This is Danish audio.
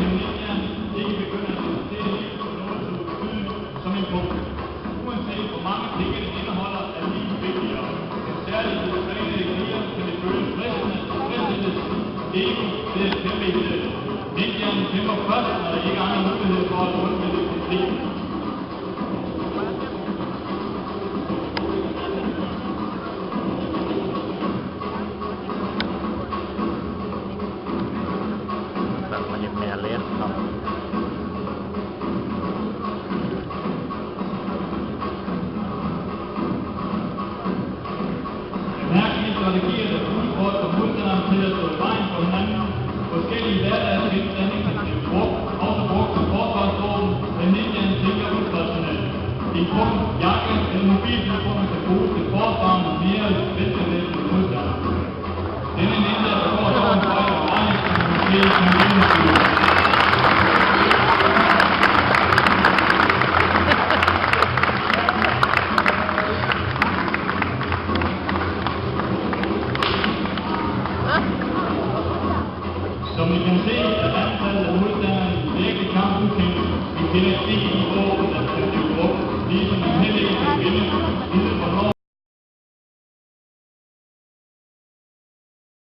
til medierne ikke begynder at diskutere liv på noget så betydeligt som en bog. Uanset hvor mange penge det indeholder, er liv vigtigere. Særligt i de trænede kriger kan det føles fristelses ego til at kæmpe i det. Medierne kæmper først, når der ikke er andre muligheder for at undvinde konflikten. Mærkelige strategier, der udfordrer modstanderne til at stå i vejen for hinanden. Forskellige hverdagsgenstande kan blive også brugt som forsvarsvåben, men medierne tænker utraditionelt. En krum, jakke eller mobiltelefon kan bruges til forsvar med mere velbevægende modstandere. Denne ninja, der går over en fejl og vejen, kan måske gennemskue. Som I kan se, er antallet af modstandere i virkelig kamp ukendt. Vi kender ikke de våben, der kan blive brugt, ligesom man heller ikke kan vinde